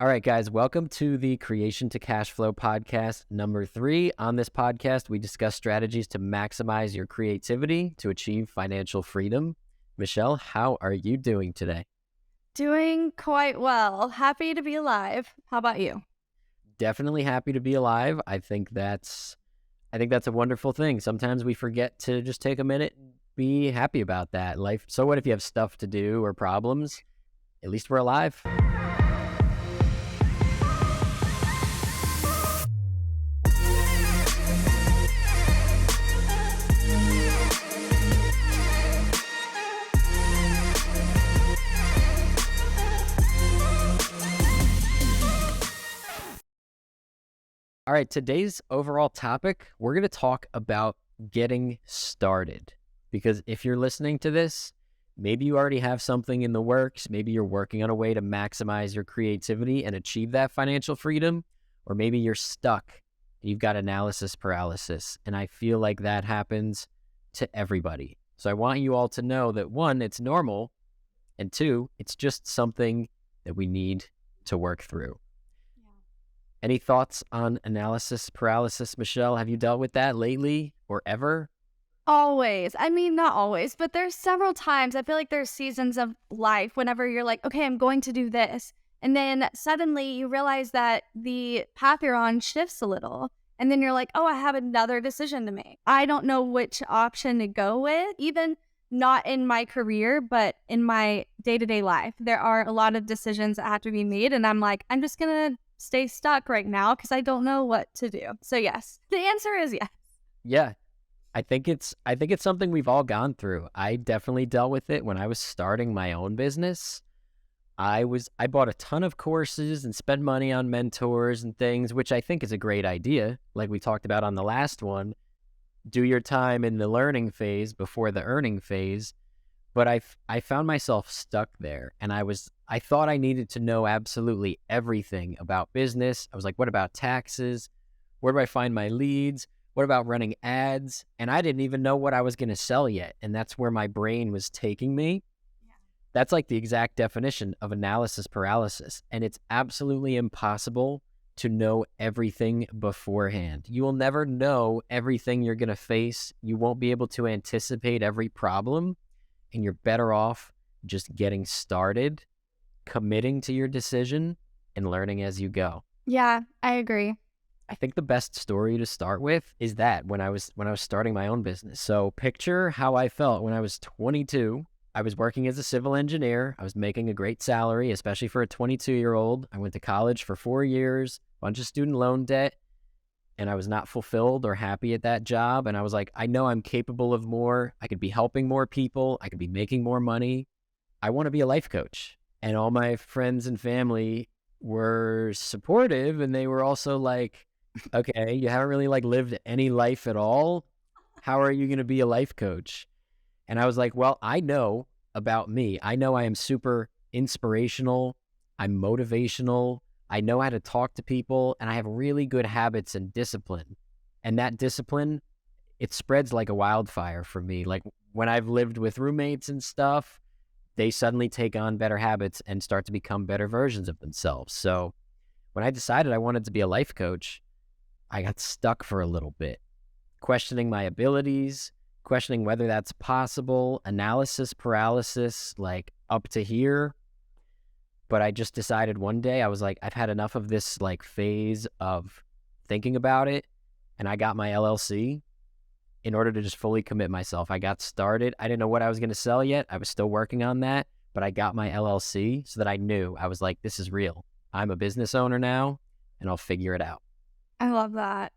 All right, guys, welcome to the Creation to Cash Flow podcast number 3. On this podcast, we discuss strategies to maximize your creativity to achieve financial freedom. Michelle, how are you doing today? Doing quite well. Happy to be alive. How about you? Definitely happy to be alive. I think that's a wonderful thing. Sometimes we forget to just take a minute and be happy about that. Life. So what if you have stuff to do or problems? At least we're alive. All right, today's overall topic, we're going to talk about getting started. Because if you're listening to this, maybe you already have something in the works. Maybe you're working on a way to maximize your creativity and achieve that financial freedom. Or maybe you're stuck. You've got analysis paralysis. And I feel like that happens to everybody. So I want you all to know that 1, it's normal. And 2, it's just something that we need to work through. Any thoughts on analysis paralysis, Michelle? Have you dealt with that lately or ever? Always. I mean, not always, but there's several times. I feel like there's seasons of life whenever you're like, okay, I'm going to do this. And then suddenly you realize that the path you're on shifts a little. And then you're like, oh, I have another decision to make. I don't know which option to go with, even not in my career, but in my day-to-day life. There are a lot of decisions that have to be made. And I'm like, I'm just going to stay stuck right now because I don't know what to do. So yes, the answer is yes. Yeah. I think it's something we've all gone through. I definitely dealt with it when I was starting my own business. I bought a ton of courses and spent money on mentors and things, which I think is a great idea. Like we talked about on the last one, do your time in the learning phase before the earning phase. But I found myself stuck there, and I thought I needed to know absolutely everything about business. I was like, what about taxes? Where do I find my leads? What about running ads? And I didn't even know what I was going to sell yet. And that's where my brain was taking me. Yeah. That's like the exact definition of analysis paralysis. And it's absolutely impossible to know everything beforehand. You will never know everything you're going to face. You won't be able to anticipate every problem. And you're better off just getting started, committing to your decision, and learning as you go. Yeah, I agree. I think the best story to start with is that when I was starting my own business. So picture how I felt when I was 22. I was working as a civil engineer. I was making a great salary, especially for a 22-year-old. I went to college for 4 years, bunch of student loan debt, and I was not fulfilled or happy at that job. And I was like, I know I'm capable of more. I could be helping more people. I could be making more money. I want to be a life coach. And all my friends and family were supportive. And they were also like, okay, you haven't really lived any life at all. How are you going to be a life coach? And I was like, well, I know about me. I know I am super inspirational. I'm motivational. I know how to talk to people, and I have really good habits and discipline. And that discipline, it spreads like a wildfire for me. Like when I've lived with roommates and stuff, they suddenly take on better habits and start to become better versions of themselves. So when I decided I wanted to be a life coach, I got stuck for a little bit, questioning my abilities, questioning whether that's possible, analysis paralysis, like up to here. But I just decided one day, I was like, I've had enough of this phase of thinking about it. And I got my LLC in order to just fully commit myself. I got started. I didn't know what I was going to sell yet. I was still working on that, but I got my LLC so that I knew. I was like, this is real. I'm a business owner now, and I'll figure it out. I love that.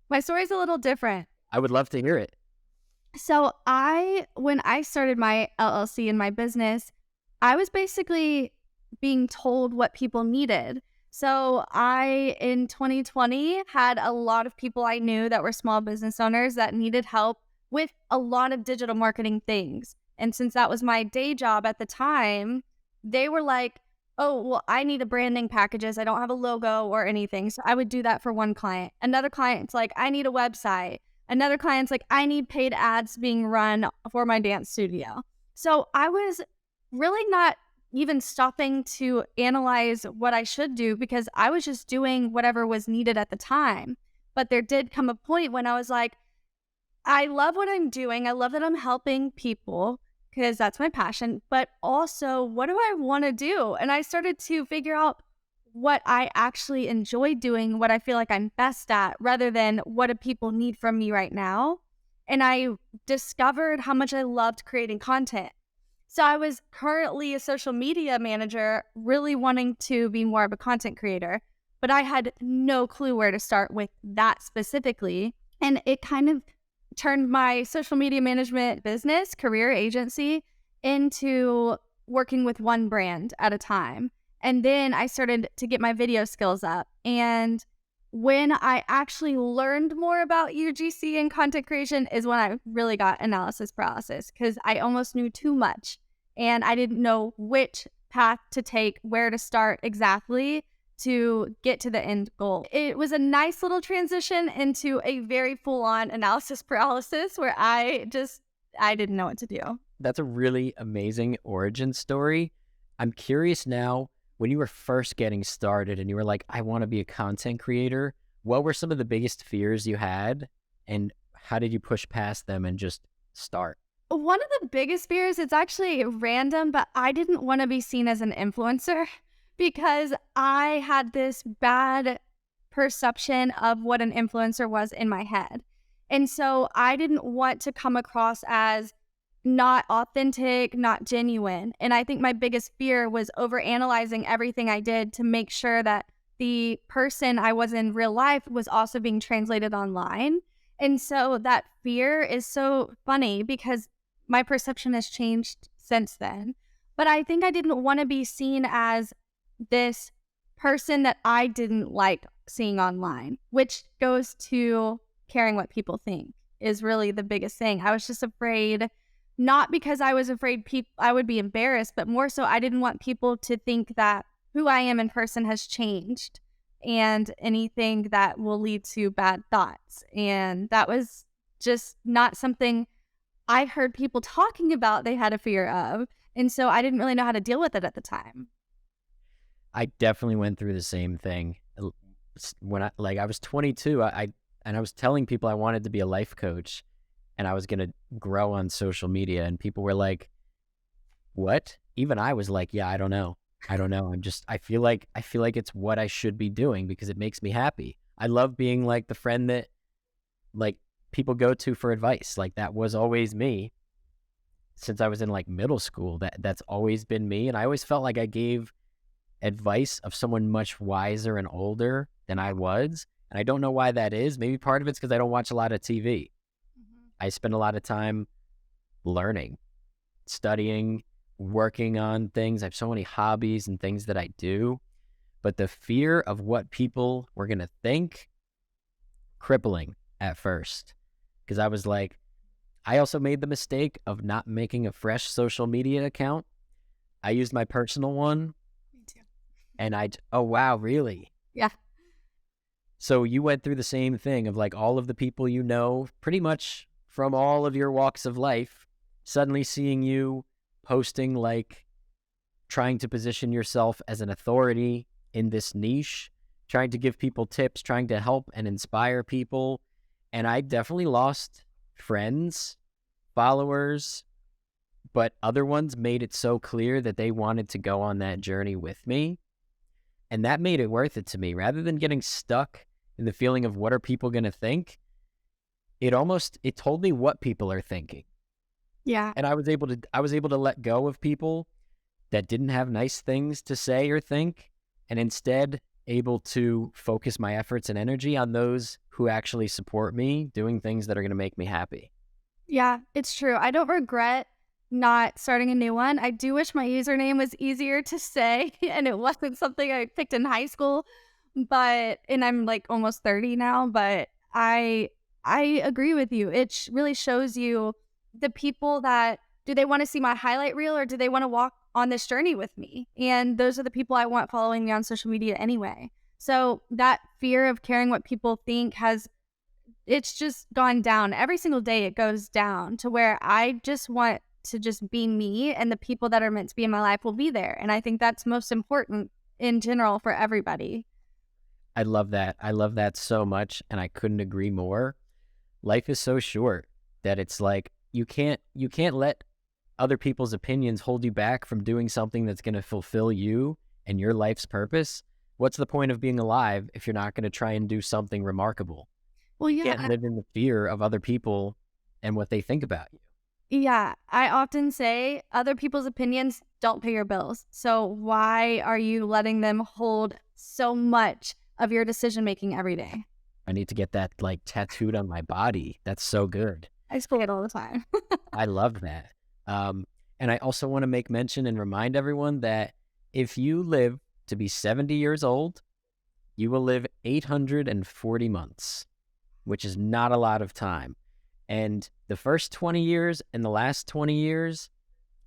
My story's a little different. I would love to hear it. So when I started my LLC in my business, I was basically being told what people needed. So in 2020, had a lot of people I knew that were small business owners that needed help with a lot of digital marketing things. And since that was my day job at the time, they were like, oh, well, I need a branding packages. I don't have a logo or anything. So I would do that for one client. Another client's like, I need a website. Another client's like, I need paid ads being run for my dance studio. So I was really not even stopping to analyze what I should do because I was just doing whatever was needed at the time. But there did come a point when I was like, I love what I'm doing. I love that I'm helping people because that's my passion. But also, what do I want to do? And I started to figure out what I actually enjoy doing, what I feel like I'm best at, rather than what do people need from me right now. And I discovered how much I loved creating content. So I was currently a social media manager, really wanting to be more of a content creator, but I had no clue where to start with that specifically. And it kind of turned my social media management business, career agency, into working with one brand at a time. And then I started to get my video skills up. And when I actually learned more about UGC and content creation is when I really got analysis paralysis because I almost knew too much and I didn't know which path to take, where to start exactly to get to the end goal. It was a nice little transition into a very full-on analysis paralysis where I didn't know what to do. That's a really amazing origin story. I'm curious now, when you were first getting started and you were like, I want to be a content creator, what were some of the biggest fears you had and how did you push past them and just start? One of the biggest fears, it's actually random, but I didn't want to be seen as an influencer because I had this bad perception of what an influencer was in my head. And so I didn't want to come across as not authentic, not genuine. And I think my biggest fear was overanalyzing everything I did to make sure that the person I was in real life was also being translated online. And so that fear is so funny because my perception has changed since then. But I think I didn't want to be seen as this person that I didn't like seeing online, which goes to caring what people think is really the biggest thing. I was just afraid, not because I was afraid I would be embarrassed, but more so I didn't want people to think that who I am in person has changed and anything that will lead to bad thoughts. And that was just not something I heard people talking about they had a fear of. And so I didn't really know how to deal with it at the time. I definitely went through the same thing. When I was 22, I was telling people I wanted to be a life coach and I was going to grow on social media and people were like, "What?" Even I was like, "Yeah, I don't know. I feel like it's what I should be doing because it makes me happy. I love being like the friend that like people go to for advice. Like that was always me since I was in like middle school. That's always been me and I always felt like I gave advice of someone much wiser and older than I was. And I don't know why that is. Maybe part of it's because I don't watch a lot of TV. I spend a lot of time learning, studying, working on things. I have so many hobbies and things that I do. But the fear of what people were going to think, crippling at first. Because I was like, I also made the mistake of not making a fresh social media account. I used my personal one. Me too. And oh, wow, really? Yeah. So you went through the same thing of like all of the people you know, pretty much from all of your walks of life, suddenly seeing you posting like trying to position yourself as an authority in this niche, trying to give people tips, trying to help and inspire people. And I definitely lost friends, followers, but other ones made it so clear that they wanted to go on that journey with me. And that made it worth it to me. Rather than getting stuck in the feeling of what are people going to think, it told me what people are thinking. Yeah. And I was able to let go of people that didn't have nice things to say or think, and instead able to focus my efforts and energy on those who actually support me doing things that are going to make me happy. Yeah, it's true. I don't regret not starting a new one. I do wish my username was easier to say and it wasn't something I picked in high school, and I'm like almost 30 now, but I agree with you. It really shows you the people that do they want to see my highlight reel or do they want to walk on this journey with me? And those are the people I want following me on social media anyway. So that fear of caring what people think it's just gone down. Every single day it goes down to where I just want to just be me, and the people that are meant to be in my life will be there. And I think that's most important in general for everybody. I love that. I love that so much, and I couldn't agree more. Life is so short that it's like you can't let other people's opinions hold you back from doing something that's going to fulfill you and your life's purpose. What's the point of being alive if you're not going to try and do something remarkable? Well, You can't yeah. live in the fear of other people and what they think about you. Yeah, I often say other people's opinions don't pay your bills. So why are you letting them hold so much of your decision making every day? I need to get that like tattooed on my body. That's so good. I say it all the time. I love that. And I also want to make mention and remind everyone that if you live to be 70 years old, you will live 840 months, which is not a lot of time. And the first 20 years and the last 20 years,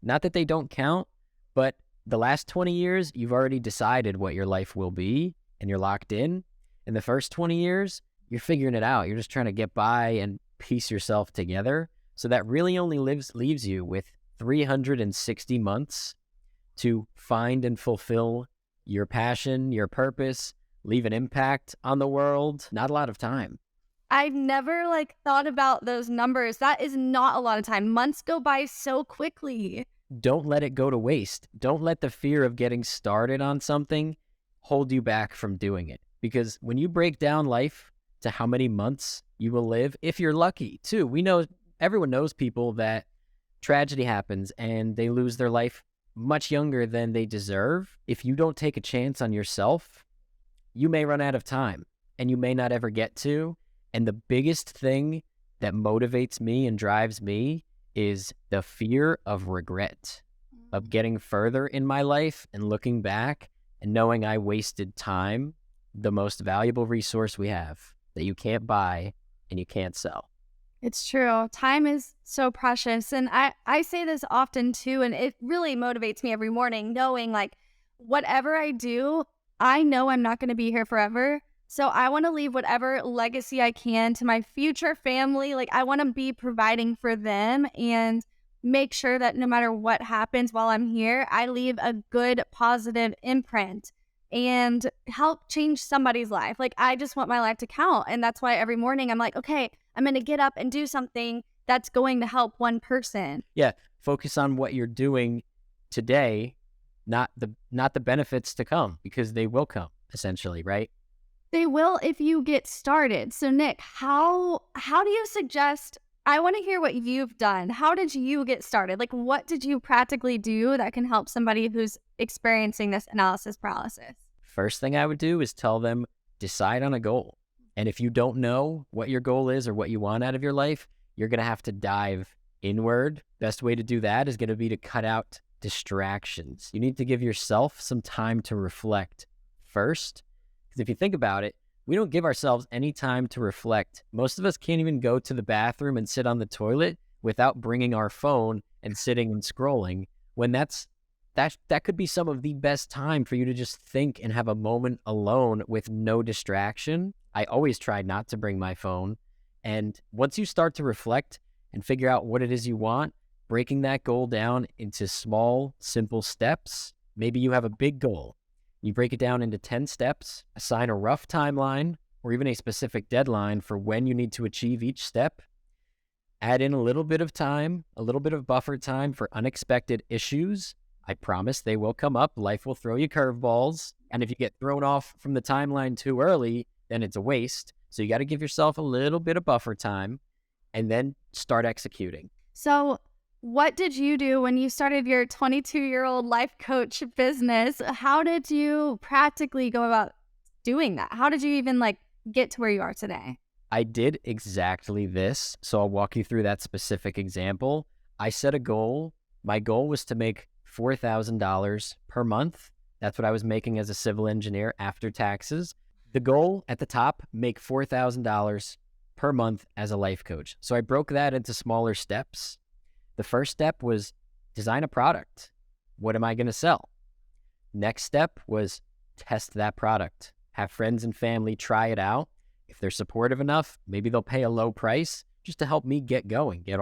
not that they don't count, but the last 20 years, you've already decided what your life will be and you're locked in. In the first 20 years, you're figuring it out. You're just trying to get by and piece yourself together. So that really only leaves you with 360 months to find and fulfill your passion, your purpose, leave an impact on the world. Not a lot of time. I've never thought about those numbers. That is not a lot of time. Months go by so quickly. Don't let it go to waste. Don't let the fear of getting started on something hold you back from doing it. Because when you break down life to how many months you will live, if you're lucky too, everyone knows people that tragedy happens and they lose their life much younger than they deserve. If you don't take a chance on yourself, you may run out of time and you may not ever get to. And the biggest thing that motivates me and drives me is the fear of regret, of getting further in my life and looking back and knowing I wasted time, the most valuable resource we have that you can't buy and you can't sell. It's true. Time is so precious. And I say this often too, and it really motivates me every morning knowing whatever I do, I know I'm not going to be here forever. So I want to leave whatever legacy I can to my future family. I want to be providing for them and make sure that no matter what happens while I'm here, I leave a good, positive imprint and help change somebody's life. I just want my life to count. And that's why every morning I'm like, okay, I'm going to get up and do something that's going to help one person. Yeah. Focus on what you're doing today, not the benefits to come, because they will come essentially, right? They will if you get started. So Nick, how do you suggest, I want to hear what you've done. How did you get started? What did you practically do that can help somebody who's experiencing this analysis paralysis? First thing I would do is tell them, decide on a goal. And if you don't know what your goal is or what you want out of your life, you're going to have to dive inward. Best way to do that is going to be to cut out distractions. You need to give yourself some time to reflect first. Because if you think about it, we don't give ourselves any time to reflect. Most of us can't even go to the bathroom and sit on the toilet without bringing our phone and sitting and scrolling, when that could be some of the best time for you to just think and have a moment alone with no distraction. I always try not to bring my phone. And once you start to reflect and figure out what it is you want, breaking that goal down into small, simple steps. Maybe you have a big goal. You break it down into 10 steps, assign a rough timeline or even a specific deadline for when you need to achieve each step. Add in a little bit of time, a little bit of buffer time for unexpected issues. I promise they will come up. Life will throw you curveballs. And if you get thrown off from the timeline too early, then it's a waste. So you got to give yourself a little bit of buffer time and then start executing. So what did you do when you started your 22-year-old life coach business? How did you practically go about doing that? How did you even get to where you are today? I did exactly this. So I'll walk you through that specific example. I set a goal. My goal was to make $4,000 per month. That's what I was making as a civil engineer after taxes. The goal at the top, make $4,000 per month as a life coach. So I broke that into smaller steps. The first step was design a product. What am I going to sell? Next step was test that product. Have friends and family try it out. If they're supportive enough, maybe they'll pay a low price just to help me get going, get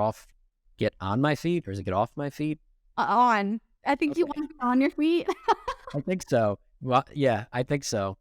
get on my feet, or is it get off my feet? On. I think you Okay. want to be on your feet. I think so. Well, yeah, I think so.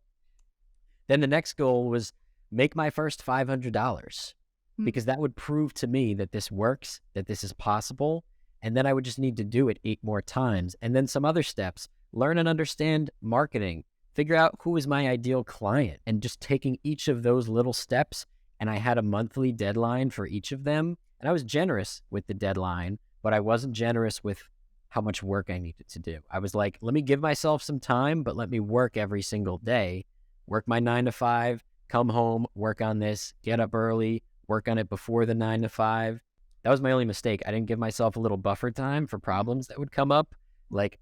Then the next goal was make my first $500 Mm. because that would prove to me that this works, that this is possible. And then I would just need to do it 8 more times. And then some other steps, learn and understand marketing, figure out who is my ideal client, and just taking each of those little steps. And I had a monthly deadline for each of them. And I was generous with the deadline, but I wasn't generous with how much work I needed to do. I was like, let me give myself some time, but let me work every single day, work my 9 to 5, come home, work on this, get up early, work on it before the 9 to 5. That was my only mistake. I didn't give myself a little buffer time for problems that would come up. Like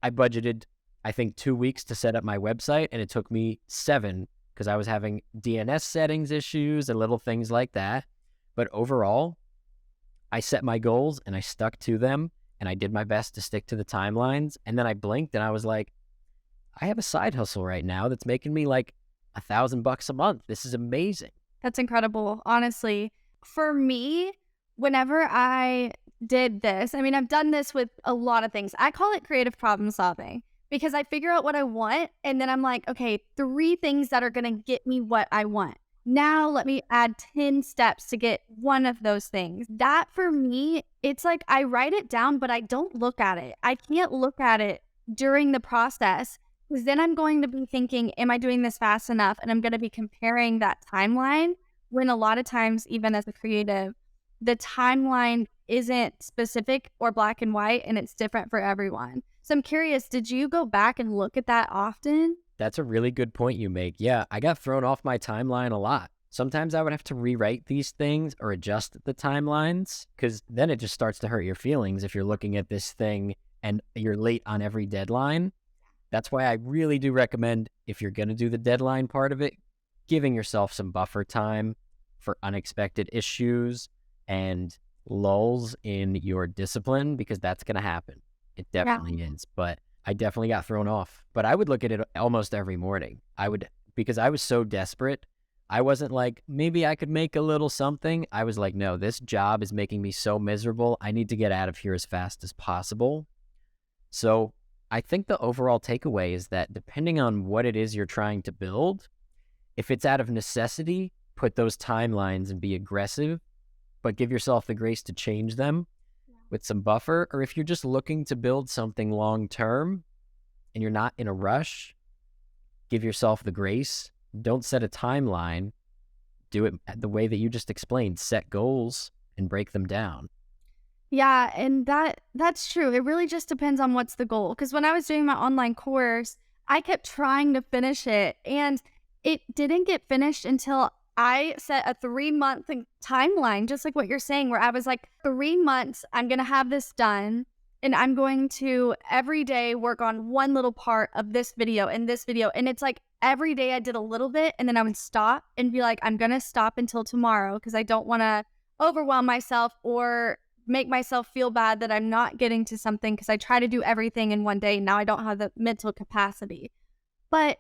I budgeted, I think 2 weeks to set up my website, and it took me 7 because I was having DNS settings issues and little things like that. But overall, I set my goals and I stuck to them, and I did my best to stick to the timelines. And then I blinked and I was like, I have a side hustle right now that's making me like $1,000 a month. This is amazing. That's incredible, honestly. For me, whenever I did this, I mean, I've done this with a lot of things. I call it creative problem solving because I figure out what I want and then I'm like, okay, 3 things that are going to get me what I want. Now let me add 10 steps to get one of those things. That for me, it's like I write it down, but I don't look at it. I can't look at it during the process because then I'm going to be thinking, am I doing this fast enough? And I'm going to be comparing that timeline when a lot of times, even as a creative, the timeline isn't specific or black and white, and it's different for everyone. So I'm curious, did you go back and look at that often? That's a really good point you make. Yeah, I got thrown off my timeline a lot. Sometimes I would have to rewrite these things or adjust the timelines because then it just starts to hurt your feelings if you're looking at this thing and you're late on every deadline. That's why I really do recommend, if you're going to do the deadline part of it, giving yourself some buffer time for unexpected issues and lulls in your discipline, because that's going to happen. It Yeah. definitely is. But I definitely got thrown off. But I would look at it almost every morning. I would, because I was so desperate. I wasn't like, maybe I could make a little something. I was like, no, this job is making me so miserable. I need to get out of here as fast as possible. So I think the overall takeaway is that depending on what it is you're trying to build, if it's out of necessity, put those timelines and be aggressive, but give yourself the grace to change them with some buffer. Or if you're just looking to build something long term and you're not in a rush, give yourself the grace. Don't set a timeline. Do it the way that you just explained. Set goals and break them down. Yeah, and that's true. It really just depends on what's the goal. Because when I was doing my online course, I kept trying to finish it, and it didn't get finished until I set a 3-month timeline, just like what you're saying, where I was like, 3 months, I'm going to have this done, and I'm going to every day work on one little part of this video and this video. And it's like every day I did a little bit, and then I would stop and be like, I'm going to stop until tomorrow because I don't want to overwhelm myself or make myself feel bad that I'm not getting to something because I try to do everything in one day. And now I don't have the mental capacity. But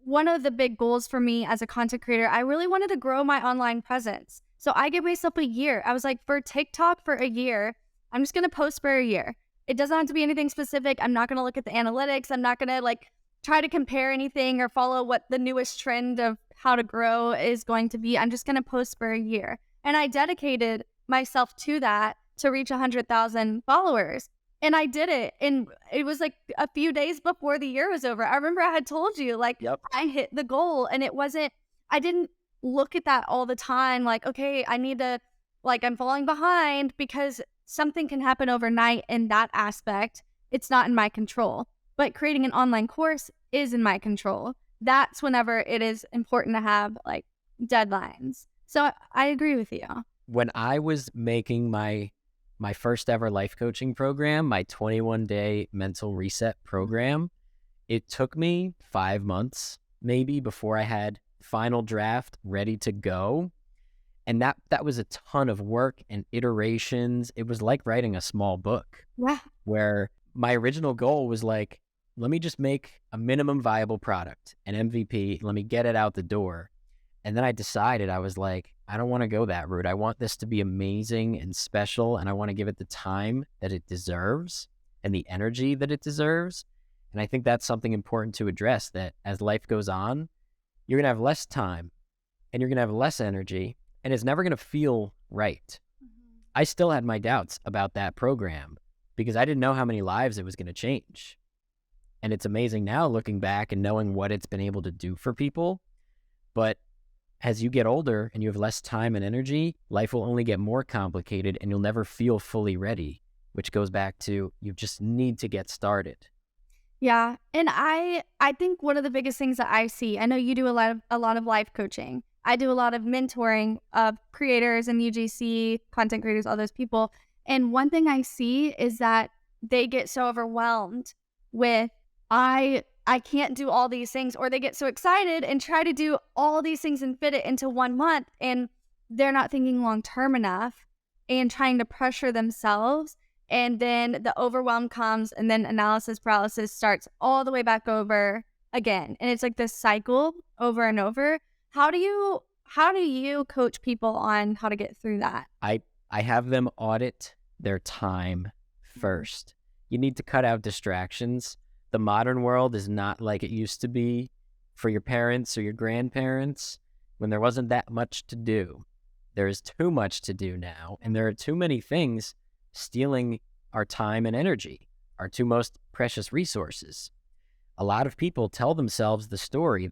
one of the big goals for me as a content creator, I really wanted to grow my online presence. So I gave myself a year. I was like, for TikTok for a year, I'm just going to post for a year. It doesn't have to be anything specific. I'm not going to look at the analytics. I'm not going to like try to compare anything or follow what the newest trend of how to grow is going to be. I'm just going to post for a year. And I dedicated myself to that to reach 100,000 followers. And I did it. And it was like a few days before the year was over. I remember I had told you, like, Yep. I hit the goal, and it wasn't, I didn't look at that all the time. Like, okay, I need to, like, I'm falling behind, because something can happen overnight in that aspect. It's not in my control. But creating an online course is in my control. That's whenever it is important to have like deadlines. So I agree with you. When I was making my first ever life coaching program, my 21-day mental reset program, it took me 5 months maybe before I had final draft ready to go. And that was a ton of work and iterations. It was like writing a small book, Yeah. where my original goal was like, let me just make a minimum viable product, an MVP, let me get it out the door. And then I decided, I was like, I don't want to go that route. I want this to be amazing and special, and I want to give it the time that it deserves and the energy that it deserves. And I think that's something important to address, that as life goes on, you're going to have less time and you're going to have less energy, and it's never going to feel right. I still had my doubts about that program because I didn't know how many lives it was going to change. And it's amazing now looking back and knowing what it's been able to do for people. But as you get older and you have less time and energy, life will only get more complicated and you'll never feel fully ready, which goes back to you just need to get started. Yeah, and I think one of the biggest things that I see, I know you do a lot of life coaching. I do a lot of mentoring of creators and UGC content creators, all those people. And one thing I see is that they get so overwhelmed with I can't do all these things, or they get so excited and try to do all these things and fit it into 1 month, and they're not thinking long term enough and trying to pressure themselves. And then the overwhelm comes, and then analysis paralysis starts all the way back over again. And it's like this cycle over and over. How do you coach people on how to get through that? I have them audit their time first. You need to cut out distractions. The modern world is not like it used to be for your parents or your grandparents when there wasn't that much to do. There is too much to do now, and there are too many things stealing our time and energy, our two most precious resources. A lot of people tell themselves the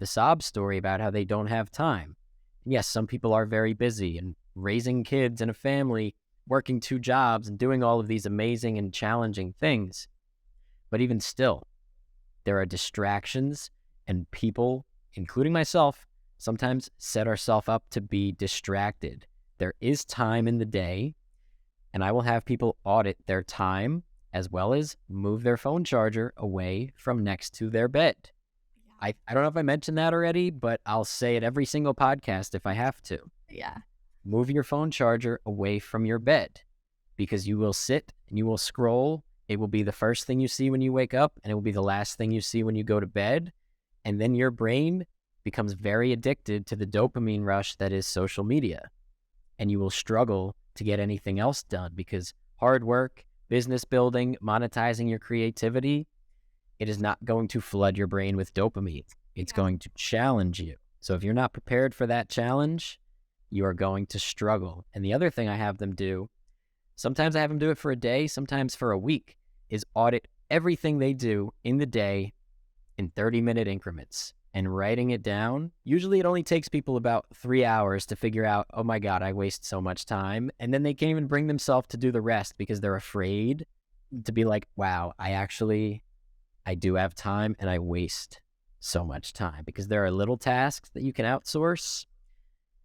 sob story about how they don't have time. And yes, some people are very busy and raising kids and a family, working 2 jobs and doing all of these amazing and challenging things. But even still, there are distractions, and people, including myself, sometimes set ourselves up to be distracted. There is time in the day, and I will have people audit their time as well as move their phone charger away from next to their bed. I don't know if I mentioned that already, but I'll say it every single podcast if I have to. Yeah. Move your phone charger away from your bed, because you will sit and you will scroll. It will be the first thing you see when you wake up, and it will be the last thing you see when you go to bed. And then your brain becomes very addicted to the dopamine rush that is social media. And you will struggle to get anything else done, because hard work, business building, monetizing your creativity, it is not going to flood your brain with dopamine. It's going to challenge you. So if you're not prepared for that challenge, you are going to struggle. And the other thing I have them do, sometimes I have them do it for a day, sometimes for a week, is audit everything they do in the day in 30-minute increments and writing it down. Usually it only takes people about 3 hours to figure out, oh my God, I waste so much time. And then they can't even bring themselves to do the rest because they're afraid to be like, wow, I do have time and I waste so much time, because there are little tasks that you can outsource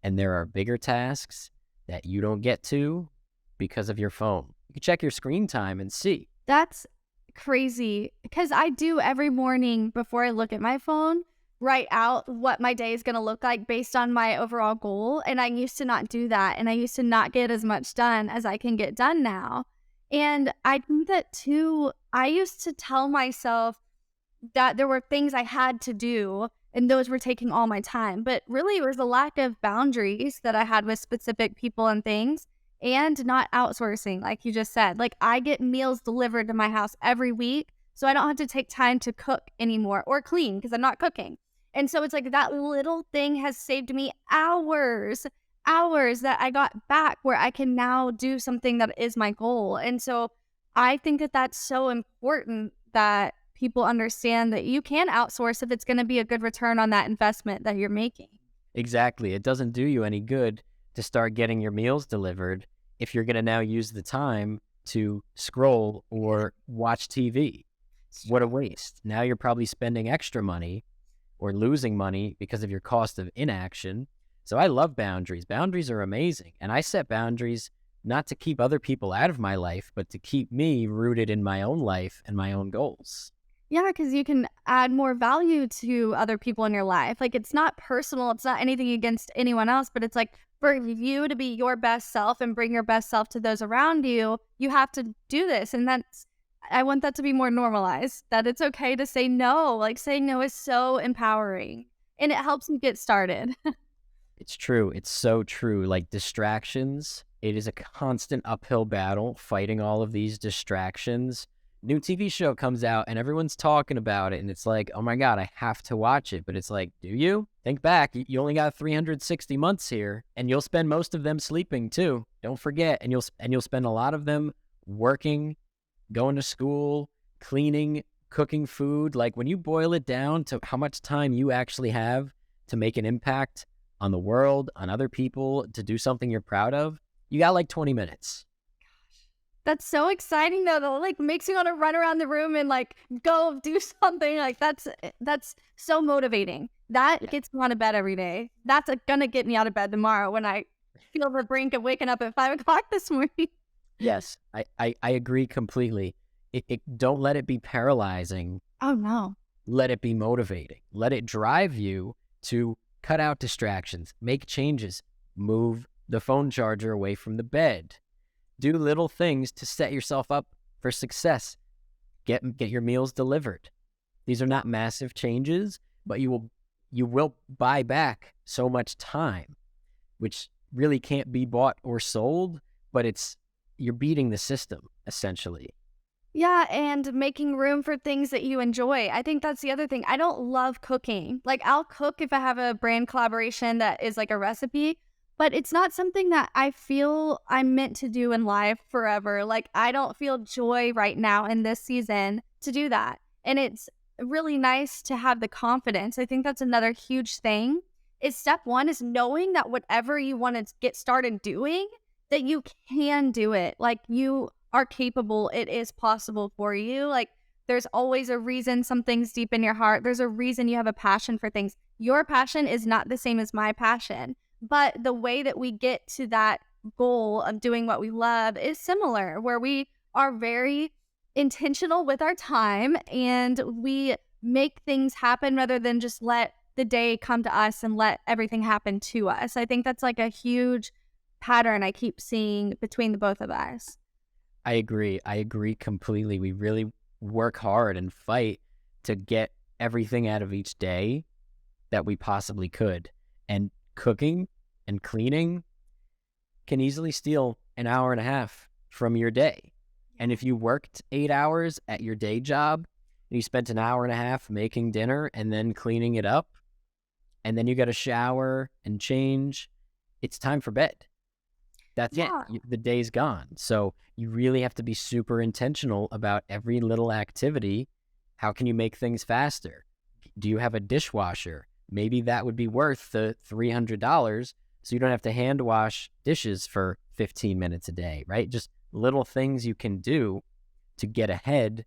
and there are bigger tasks that you don't get to because of your phone. You can check your screen time and see. That's crazy, because I do every morning before I look at my phone, write out what my day is going to look like based on my overall goal. And I used to not do that. And I used to not get as much done as I can get done now. And I think that too, I used to tell myself that there were things I had to do and those were taking all my time. But really, it was a lack of boundaries that I had with specific people and things, and not outsourcing, like you just said. Like, I get meals delivered to my house every week, so I don't have to take time to cook anymore or clean because I'm not cooking. And so it's like that little thing has saved me hours that I got back where I can now do something that is my goal. And so I think that that's so important, that people understand that you can outsource if it's going to be a good return on that investment that you're making. Exactly. It doesn't do you any good to start getting your meals delivered if you're going to now use the time to scroll or watch TV. What a waste. Now you're probably spending extra money or losing money because of your cost of inaction. So I love boundaries. Boundaries are amazing. And I set boundaries not to keep other people out of my life, but to keep me rooted in my own life and my own goals. Yeah, because you can add more value to other people in your life. Like, it's not personal. It's not anything against anyone else, but it's like, for you to be your best self and bring your best self to those around you, you have to do this. And I want that to be more normalized, that it's okay to say no. Like, saying no is so empowering, and it helps me get started. It's true. It's so true. Like distractions, it is a constant uphill battle fighting all of these distractions. New TV show comes out and everyone's talking about it, and it's like, oh my God, I have to watch it. But it's like, do you? Think back. You only got 360 months here, and you'll spend most of them sleeping too. Don't forget. And you'll spend a lot of them working, going to school, cleaning, cooking food. Like when you boil it down to how much time you actually have to make an impact on the world, on other people, to do something you're proud of, you got like 20 minutes. That's so exciting though. That like makes me want to run around the room and like go do something. Like that's so motivating. That Yeah. gets me out of bed every day. That's gonna get me out of bed tomorrow when I feel the brink of waking up at 5 o'clock this morning. Yes, I agree completely. Don't let it be paralyzing. Oh no. Let it be motivating. Let it drive you to cut out distractions, make changes, move the phone charger away from the bed, do little things to set yourself up for success. Get your meals delivered. These are not massive changes, but you will buy back so much time, which really can't be bought or sold, but you're beating the system essentially. Yeah, and making room for things that you enjoy. I think that's the other thing. I don't love cooking. Like, I'll cook if I have a brand collaboration that is like a recipe, but it's not something that I feel I'm meant to do in life forever. Like, I don't feel joy right now in this season to do that. And it's really nice to have the confidence. I think that's another huge thing. Is step one is knowing that whatever you want to get started doing, that you can do it. Like, you are capable. It is possible for you. Like, there's always a reason something's deep in your heart. There's a reason you have a passion for things. Your passion is not the same as my passion, but the way that we get to that goal of doing what we love is similar, where we are very intentional with our time and we make things happen rather than just let the day come to us and let everything happen to us. I think that's like a huge pattern I keep seeing between the both of us. I agree. I agree completely. We really work hard and fight to get everything out of each day that we possibly could. And cooking and cleaning can easily steal an hour and a half from your day. And if you worked 8 hours at your day job and you spent an hour and a half making dinner and then cleaning it up, and then you got to shower and change, it's time for bed. That's it. Yeah. The day's gone. So you really have to be super intentional about every little activity. How can you make things faster? Do you have a dishwasher? Maybe that would be worth the $300 so you don't have to hand wash dishes for 15 minutes a day, right? Just little things you can do to get ahead,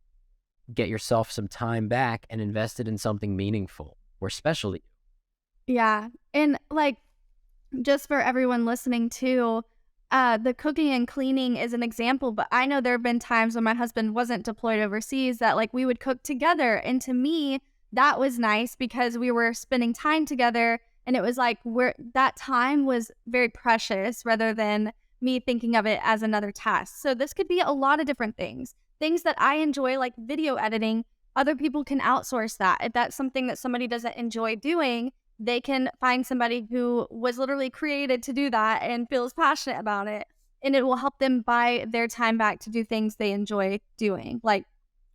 get yourself some time back and invest it in something meaningful or special to you. Yeah. And like, just for everyone listening too, the cooking and cleaning is an example, but I know there have been times when my husband wasn't deployed overseas that like we would cook together. And to me, that was nice because we were spending time together and it was like that time was very precious rather than me thinking of it as another task. So this could be a lot of different things. Things that I enjoy, like video editing, other people can outsource that. If that's something that somebody doesn't enjoy doing, they can find somebody who was literally created to do that and feels passionate about it. And it will help them buy their time back to do things they enjoy doing, like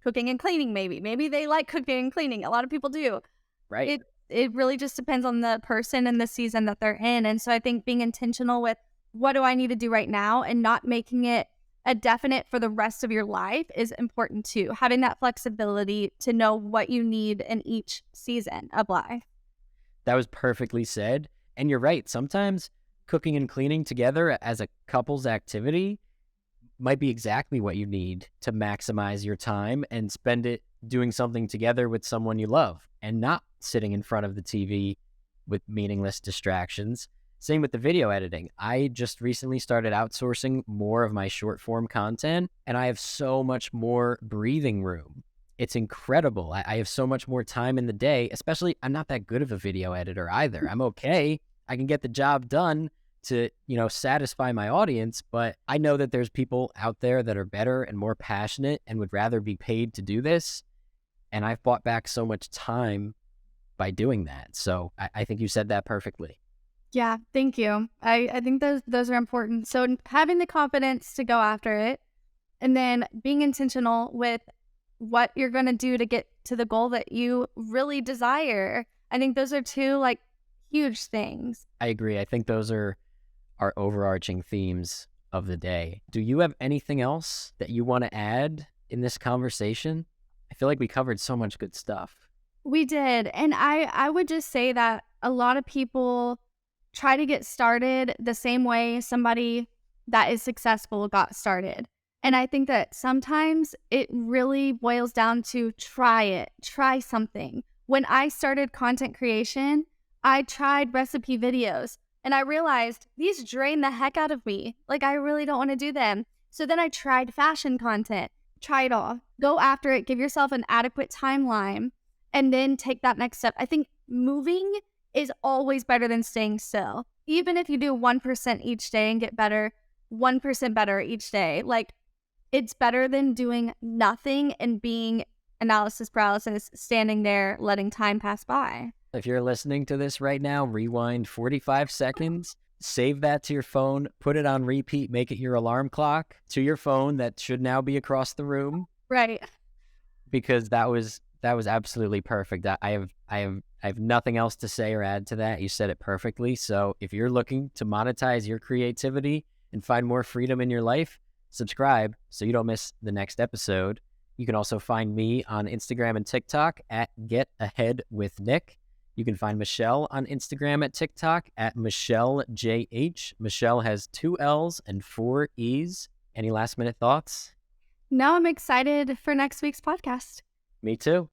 cooking and cleaning maybe. Maybe they like cooking and cleaning. A lot of people do. Right. It really just depends on the person and the season that they're in. And so I think being intentional with what do I need to do right now and not making it a definite for the rest of your life is important too. Having that flexibility to know what you need in each season of life. That was perfectly said. And you're right. Sometimes cooking and cleaning together as a couple's activity might be exactly what you need to maximize your time and spend it doing something together with someone you love and not sitting in front of the TV with meaningless distractions. Same with the video editing. I just recently started outsourcing more of my short form content, and I have so much more breathing room. It's incredible. I have so much more time in the day, especially I'm not that good of a video editor either. I'm okay. I can get the job done to, satisfy my audience, but I know that there's people out there that are better and more passionate and would rather be paid to do this. And I've bought back so much time by doing that. So I think you said that perfectly. Yeah, thank you. I think those are important. So having the confidence to go after it, and then being intentional with what you're going to do to get to the goal that you really desire. I think those are two like huge things. I agree. I think those are our overarching themes of the day. Do you have anything else that you want to add in this conversation? I feel like we covered so much good stuff. We did. And I would just say that a lot of people try to get started the same way somebody that is successful got started. And I think that sometimes it really boils down to try it, try something. When I started content creation, I tried recipe videos and I realized these drain the heck out of me. Like, I really don't want to do them. So then I tried fashion content. Try it all. Go after it. Give yourself an adequate timeline and then take that next step. I think moving is always better than staying still. Even if you do 1% each day and get better, 1% better each day, like it's better than doing nothing and being analysis paralysis, standing there, letting time pass by. If you're listening to this right now, rewind 45 seconds, save that to your phone, put it on repeat, make it your alarm clock to your phone that should now be across the room, Right. because that was absolutely perfect. I have nothing else to say or add to that. You said it perfectly. So if you're looking to monetize your creativity and find more freedom in your life, subscribe so you don't miss the next episode. You can also find me on Instagram and TikTok at Get Ahead with Nick. You can find Michelle on Instagram at TikTok at MichelleJH. Michelle has 2 L's and 4 E's. Any last minute thoughts? Now I'm excited for next week's podcast. Me too.